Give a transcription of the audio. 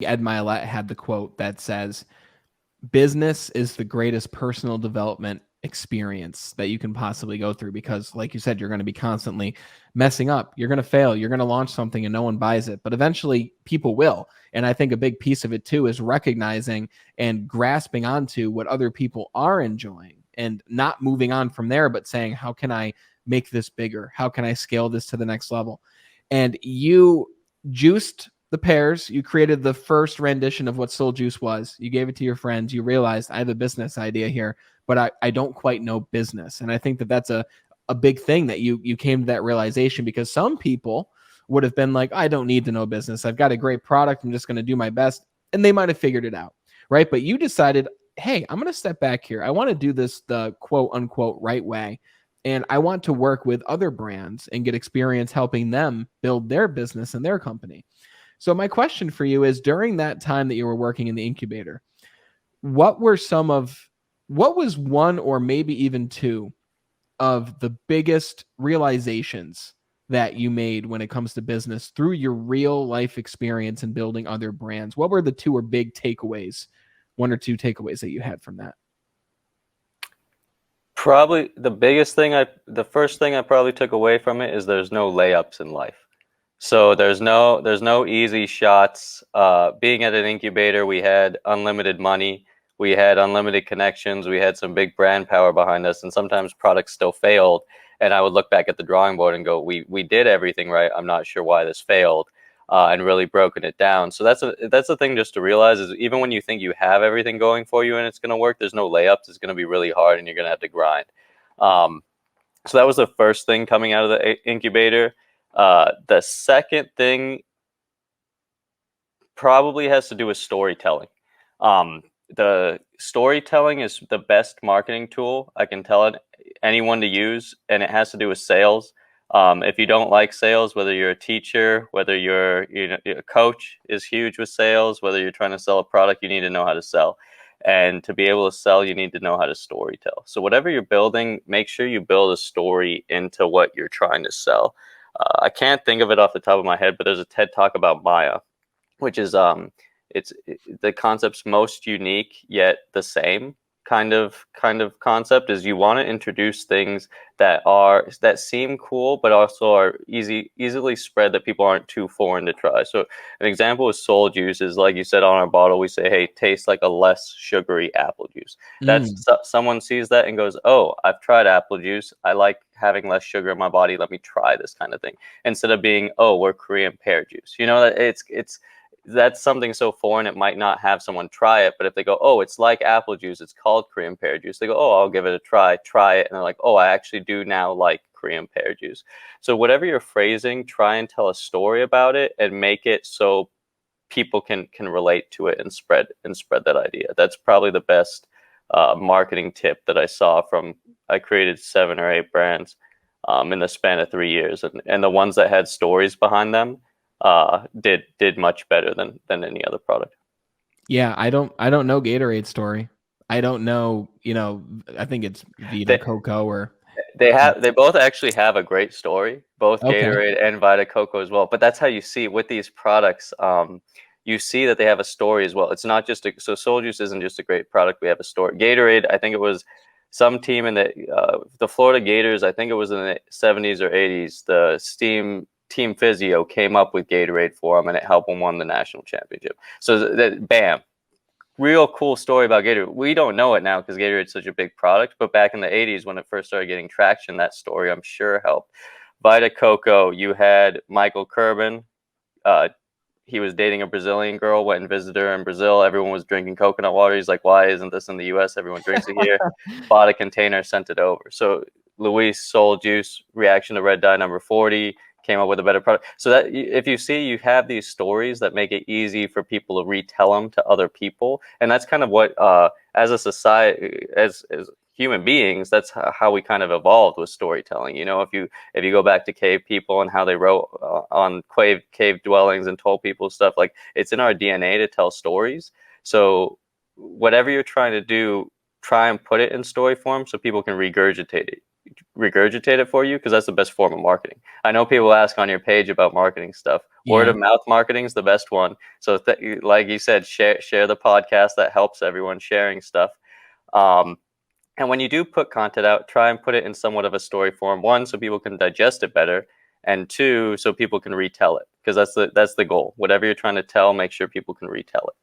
Ed Milet had the quote that says, business is the greatest personal development experience that you can possibly go through, because like you said, you're going to be constantly messing up. You're going to fail. You're going to launch something and no one buys it, but eventually people will. And I think a big piece of it too is recognizing and grasping onto what other people are enjoying and not moving on from there, but saying, how can I make this bigger? How can I scale this to the next level? And you juiced the pears. You created the first rendition of what Seoul Juice was. You gave it to your friends. You realized, I have a business idea here, but I don't quite know business. And I think that that's a big thing that you came to that realization, because some people would have been like, I don't need to know business. I've got a great product. I'm just going to do my best. And they might have figured it out, right? But you decided, hey, I'm going to step back here. I want to do this the quote unquote right way. And I want to work with other brands and get experience helping them build their business and their company. So my question for you is, during that time that you were working in the incubator, what was one or maybe even two of the biggest realizations that you made when it comes to business through your real life experience in building other brands? What were the two or big takeaways, one or two takeaways that you had from that? Probably the first thing I probably took away from it is there's no layups in life. So there's no easy shots. Being at an incubator, we had unlimited money, we had unlimited connections, we had some big brand power behind us, and sometimes products still failed. And I would look back at the drawing board and go, we did everything right. I'm not sure why this failed, and really broken it down. So that's the thing just to realize is, even when you think you have everything going for you and it's going to work, there's no layups. It's going to be really hard, and you're going to have to grind. Um, so that was the first thing coming out of the incubator. The second thing probably has to do with storytelling. The storytelling is the best marketing tool I can tell anyone to use, and it has to do with sales. If you don't like sales, whether you're a teacher, whether you're a coach, is huge with sales. Whether you're trying to sell a product, you need to know how to sell. And to be able to sell, you need to know how to storytell. So whatever you're building, make sure you build a story into what you're trying to sell. I can't think of it off the top of my head, but there's a TED Talk about Maya, which is the concept's most unique yet the same kind of concept. Is you want to introduce things that seem cool but also are easily spread, that people aren't too foreign to try. So an example is Soul Juice. Is like you said on our bottle, we say, hey, tastes like a less sugary apple juice. Someone sees that and goes, oh, I've tried apple juice, I like having less sugar in my body, let me try this kind of thing, instead of being, oh, we're Korean pear juice. It's that's something so foreign, it might not have someone try it. But if they go, oh, it's like apple juice, it's called Korean pear juice, they go, oh, I'll give it a try it, and they're like, oh, I actually do now like Korean pear juice. So whatever you're phrasing, try and tell a story about it and make it so people can relate to it and spread that idea. That's probably the best marketing tip that I saw from. I created 7 or 8 brands in the span of 3 years, and the ones that had stories behind them did much better than any other product. Yeah, I don't know Gatorade story. I don't know, I think it's Vita They Coco or they both actually have a great story, both okay. Gatorade and Vita Coco as well. But that's how you see with these products. You see that they have a story as well. It's not just so Soul Juice isn't just a great product. We have a story. Gatorade, I think it was some team in the Florida Gators. I think it was in the 70s or 80s. The Team Physio came up with Gatorade for them, and it helped them win the national championship. So bam, real cool story about Gatorade. We don't know it now because Gatorade's such a big product, but back in the 80s when it first started getting traction, that story I'm sure helped. Vita Coco, you had Michael Kerbin. He was dating a Brazilian girl, went and visited her in Brazil. Everyone was drinking coconut water. He's like, why isn't this in the US? Everyone drinks it here. Bought a container, sent it over. So Luis Soul Juice, reaction to red dye number 40, came up with a better product. So that if you see, you have these stories that make it easy for people to retell them to other people. And that's kind of what, as a society, as human beings, that's how we kind of evolved with storytelling. If you go back to cave people and how they wrote on cave dwellings and told people stuff, like, it's in our DNA to tell stories. So whatever you're trying to do, try and put it in story form so people can regurgitate it. regurgitate it for you, because that's the best form of marketing. I know people ask on your page about marketing stuff. Word Yeah. of mouth marketing is the best one. So like you said, share the podcast. That helps everyone sharing stuff. And when you do put content out, try and put it in somewhat of a story form. One, so people can digest it better, and two, so people can retell it, because that's the goal. Whatever you're trying to tell, make sure people can retell it.